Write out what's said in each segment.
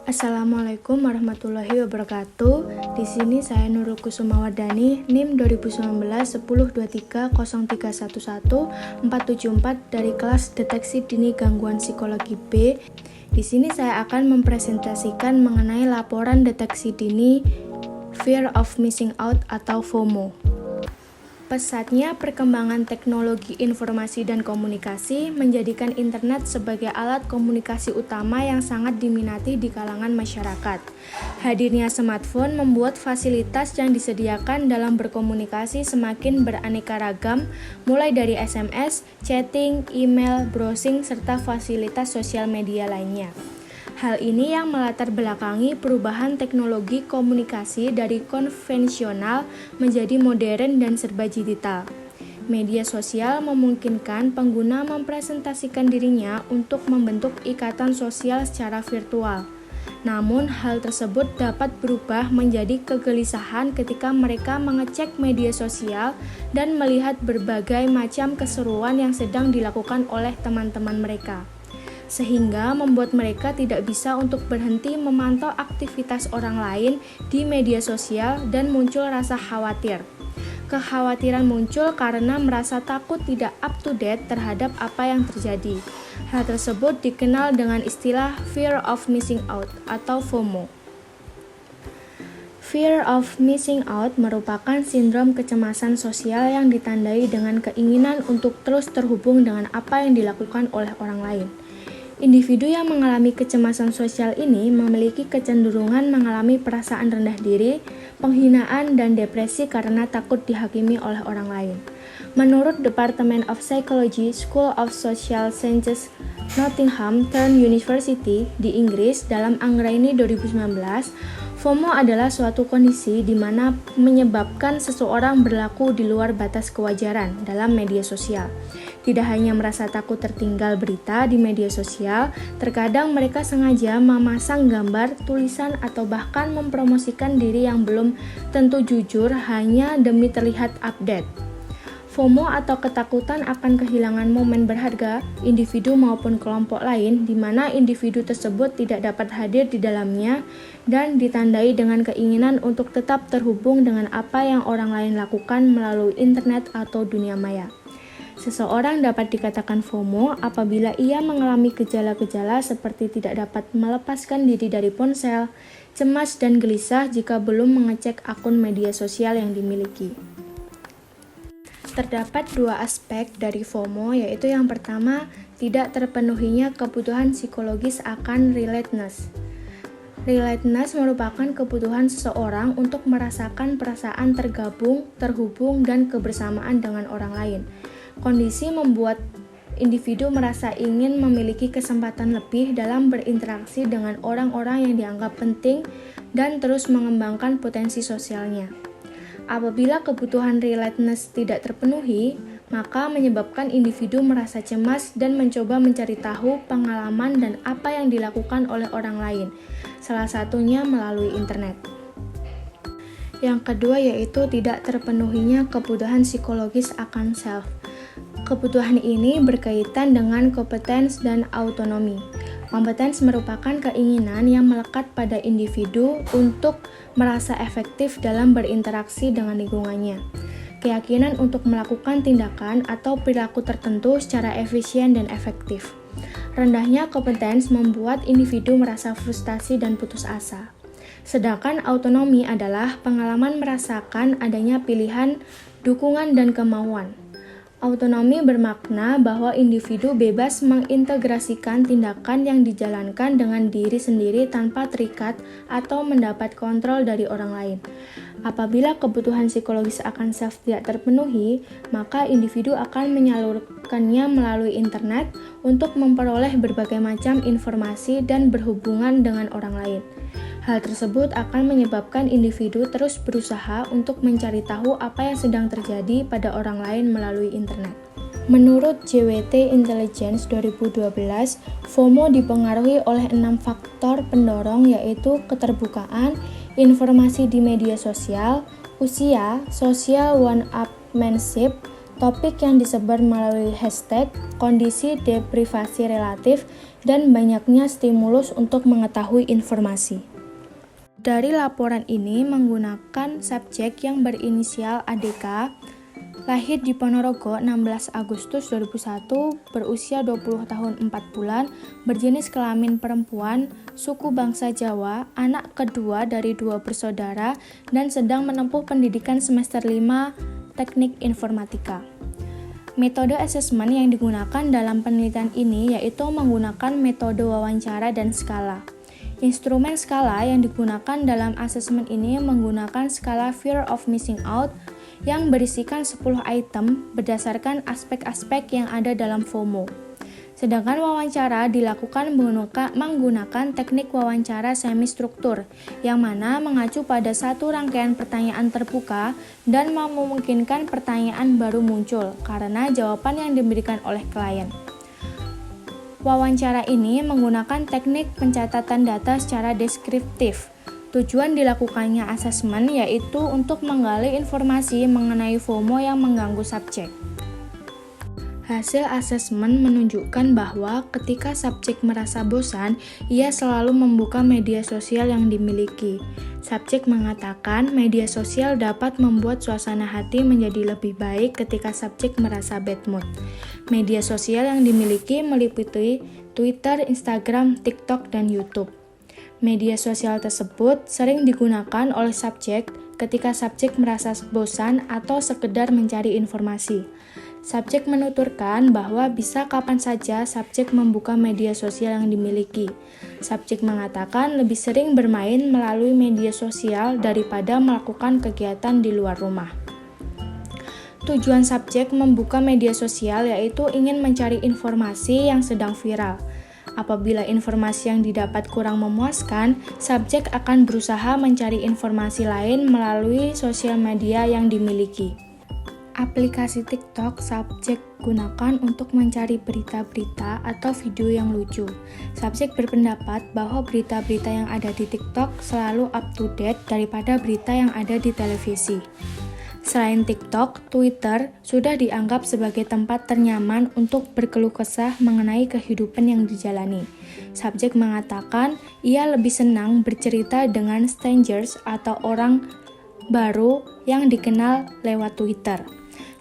Assalamualaikum warahmatullahi wabarakatuh. Di sini saya Nurul Kusumawardani, NIM 2019 1023 0311 474 dari kelas Deteksi Dini Gangguan Psikologi B. Di sini saya akan mempresentasikan mengenai laporan deteksi dini Fear of Missing Out atau FOMO. Pesatnya perkembangan teknologi informasi dan komunikasi menjadikan internet sebagai alat komunikasi utama yang sangat diminati di kalangan masyarakat. Hadirnya smartphone membuat fasilitas yang disediakan dalam berkomunikasi semakin beraneka ragam, mulai dari SMS, chatting, email, browsing, serta fasilitas sosial media lainnya. Hal ini yang melatar belakangi perubahan teknologi komunikasi dari konvensional menjadi modern dan serba digital. Media sosial memungkinkan pengguna mempresentasikan dirinya untuk membentuk ikatan sosial secara virtual. Namun, hal tersebut dapat berubah menjadi kegelisahan ketika mereka mengecek media sosial dan melihat berbagai macam keseruan yang sedang dilakukan oleh teman-teman mereka, sehingga membuat mereka tidak bisa untuk berhenti memantau aktivitas orang lain di media sosial dan muncul rasa khawatir. Kekhawatiran muncul karena merasa takut tidak up to date terhadap apa yang terjadi. Hal tersebut dikenal dengan istilah Fear of Missing Out atau FOMO. Fear of Missing Out merupakan sindrom kecemasan sosial yang ditandai dengan keinginan untuk terus terhubung dengan apa yang dilakukan oleh orang lain. Individu yang mengalami kecemasan sosial ini memiliki kecenderungan mengalami perasaan rendah diri, penghinaan, dan depresi karena takut dihakimi oleh orang lain. Menurut Department of Psychology, School of Social Sciences, Nottingham Trent University di Inggris dalam Anggraini 2019, FOMO adalah suatu kondisi di mana menyebabkan seseorang berlaku di luar batas kewajaran dalam media sosial. Tidak hanya merasa takut tertinggal berita di media sosial, terkadang mereka sengaja memasang gambar, tulisan, atau bahkan mempromosikan diri yang belum tentu jujur hanya demi terlihat update. FOMO atau ketakutan akan kehilangan momen berharga individu maupun kelompok lain di mana individu tersebut tidak dapat hadir di dalamnya dan ditandai dengan keinginan untuk tetap terhubung dengan apa yang orang lain lakukan melalui internet atau dunia maya. Seseorang dapat dikatakan FOMO apabila ia mengalami gejala-gejala seperti tidak dapat melepaskan diri dari ponsel, cemas dan gelisah jika belum mengecek akun media sosial yang dimiliki. Terdapat dua aspek dari FOMO, yaitu yang pertama, tidak terpenuhinya kebutuhan psikologis akan relatedness. Relatedness merupakan kebutuhan seseorang untuk merasakan perasaan tergabung, terhubung, dan kebersamaan dengan orang lain. Kondisi membuat individu merasa ingin memiliki kesempatan lebih dalam berinteraksi dengan orang-orang yang dianggap penting dan terus mengembangkan potensi sosialnya. Apabila kebutuhan relatedness tidak terpenuhi, maka menyebabkan individu merasa cemas dan mencoba mencari tahu pengalaman dan apa yang dilakukan oleh orang lain, salah satunya melalui internet. Yang kedua yaitu tidak terpenuhinya kebutuhan psikologis akan self. Kebutuhan ini berkaitan dengan kompetens dan autonomi. Kompetens merupakan keinginan yang melekat pada individu untuk merasa efektif dalam berinteraksi dengan lingkungannya. Keyakinan untuk melakukan tindakan atau perilaku tertentu secara efisien dan efektif. Rendahnya kompetens membuat individu merasa frustasi dan putus asa. Sedangkan autonomi adalah pengalaman merasakan adanya pilihan, dukungan, dan kemauan. Autonomi bermakna bahwa individu bebas mengintegrasikan tindakan yang dijalankan dengan diri sendiri tanpa terikat atau mendapat kontrol dari orang lain. Apabila kebutuhan psikologis akan self tidak terpenuhi, maka individu akan menyalurkannya melalui internet untuk memperoleh berbagai macam informasi dan berhubungan dengan orang lain. Hal tersebut akan menyebabkan individu terus berusaha untuk mencari tahu apa yang sedang terjadi pada orang lain melalui internet. Menurut JWT Intelligence 2012, FOMO dipengaruhi oleh 6 faktor pendorong yaitu keterbukaan, informasi di media sosial, usia, social one-upmanship, topik yang disebar melalui hashtag, kondisi deprivasi relatif, dan banyaknya stimulus untuk mengetahui informasi. Dari laporan ini menggunakan subjek yang berinisial ADK, lahir di Ponorogo 16 Agustus 2001, berusia 20 tahun 4 bulan, berjenis kelamin perempuan, suku bangsa Jawa, anak kedua dari 2 bersaudara, dan sedang menempuh pendidikan semester 5 Teknik Informatika. Metode asesmen yang digunakan dalam penelitian ini yaitu menggunakan metode wawancara dan skala. Instrumen skala yang digunakan dalam asesmen ini menggunakan skala Fear of Missing Out yang berisikan 10 item berdasarkan aspek-aspek yang ada dalam FOMO. Sedangkan wawancara dilakukan menggunakan teknik wawancara semi-struktur, yang mana mengacu pada satu rangkaian pertanyaan terbuka dan memungkinkan pertanyaan baru muncul karena jawaban yang diberikan oleh klien. Wawancara ini menggunakan teknik pencatatan data secara deskriptif. Tujuan dilakukannya asesmen yaitu untuk menggali informasi mengenai FOMO yang mengganggu subjek. Hasil asesmen menunjukkan bahwa ketika subjek merasa bosan, ia selalu membuka media sosial yang dimiliki. Subjek mengatakan media sosial dapat membuat suasana hati menjadi lebih baik ketika subjek merasa bad mood. Media sosial yang dimiliki meliputi Twitter, Instagram, TikTok, dan YouTube. Media sosial tersebut sering digunakan oleh subjek ketika subjek merasa bosan atau sekedar mencari informasi. Subjek menuturkan bahwa bisa kapan saja subjek membuka media sosial yang dimiliki. Subjek mengatakan lebih sering bermain melalui media sosial daripada melakukan kegiatan di luar rumah. Tujuan subjek membuka media sosial yaitu ingin mencari informasi yang sedang viral. Apabila informasi yang didapat kurang memuaskan, subjek akan berusaha mencari informasi lain melalui sosial media yang dimiliki. Aplikasi TikTok subjek gunakan untuk mencari berita-berita atau video yang lucu. Subjek berpendapat bahwa berita-berita yang ada di TikTok selalu up to date daripada berita yang ada di televisi. Selain TikTok, Twitter sudah dianggap sebagai tempat ternyaman untuk berkeluh kesah mengenai kehidupan yang dijalani. Subjek mengatakan ia lebih senang bercerita dengan strangers atau orang baru yang dikenal lewat Twitter.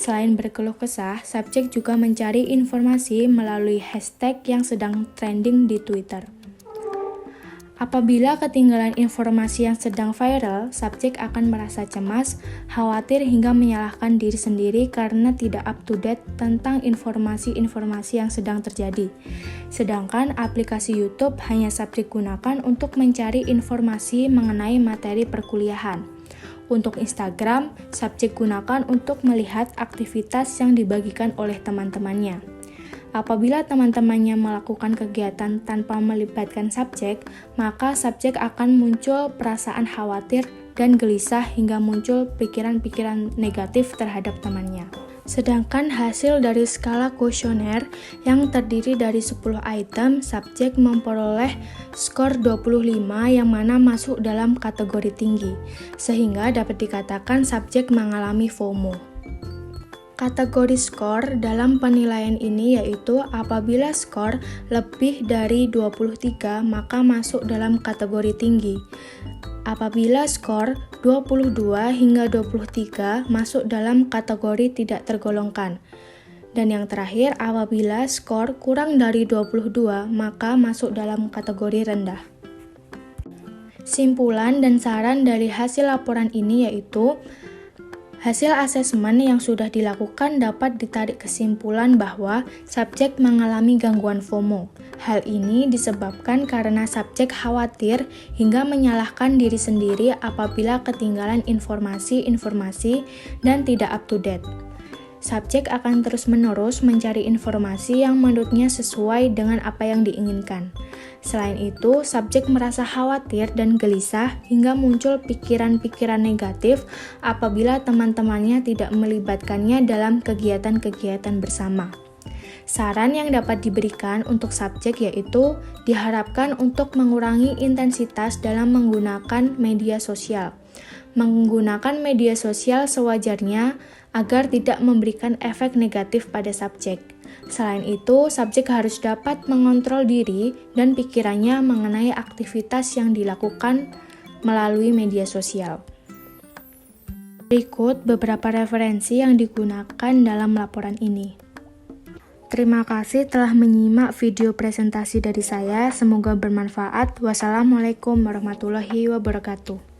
Selain berkeluh kesah, subjek juga mencari informasi melalui hashtag yang sedang trending di Twitter. Apabila ketinggalan informasi yang sedang viral, subjek akan merasa cemas, khawatir hingga menyalahkan diri sendiri karena tidak up to date tentang informasi-informasi yang sedang terjadi. Sedangkan aplikasi YouTube hanya subjek gunakan untuk mencari informasi mengenai materi perkuliahan. Untuk Instagram, subjek gunakan untuk melihat aktivitas yang dibagikan oleh teman-temannya. Apabila teman-temannya melakukan kegiatan tanpa melibatkan subjek, maka subjek akan muncul perasaan khawatir dan gelisah hingga muncul pikiran-pikiran negatif terhadap temannya. Sedangkan hasil dari skala kuesioner yang terdiri dari 10 item, subjek memperoleh skor 25 yang mana masuk dalam kategori tinggi, sehingga dapat dikatakan subjek mengalami FOMO. Kategori skor dalam penilaian ini yaitu apabila skor lebih dari 23 maka masuk dalam kategori tinggi. Apabila skor 22 hingga 23 masuk dalam kategori tidak tergolongkan. Dan yang terakhir, apabila skor kurang dari 22 maka masuk dalam kategori rendah. Simpulan dan saran dari hasil laporan ini yaitu hasil asesmen yang sudah dilakukan dapat ditarik kesimpulan bahwa subjek mengalami gangguan FOMO. Hal ini disebabkan karena subjek khawatir hingga menyalahkan diri sendiri apabila ketinggalan informasi-informasi dan tidak up to date. Subjek akan terus-menerus mencari informasi yang menurutnya sesuai dengan apa yang diinginkan. Selain itu, subjek merasa khawatir dan gelisah hingga muncul pikiran-pikiran negatif apabila teman-temannya tidak melibatkannya dalam kegiatan-kegiatan bersama. Saran yang dapat diberikan untuk subjek yaitu diharapkan untuk mengurangi intensitas dalam menggunakan media sosial. Menggunakan media sosial sewajarnya agar tidak memberikan efek negatif pada subjek. Selain itu, subjek harus dapat mengontrol diri dan pikirannya mengenai aktivitas yang dilakukan melalui media sosial. Berikut beberapa referensi yang digunakan dalam laporan ini. Terima kasih telah menyimak video presentasi dari saya. Semoga bermanfaat. Wassalamualaikum warahmatullahi wabarakatuh.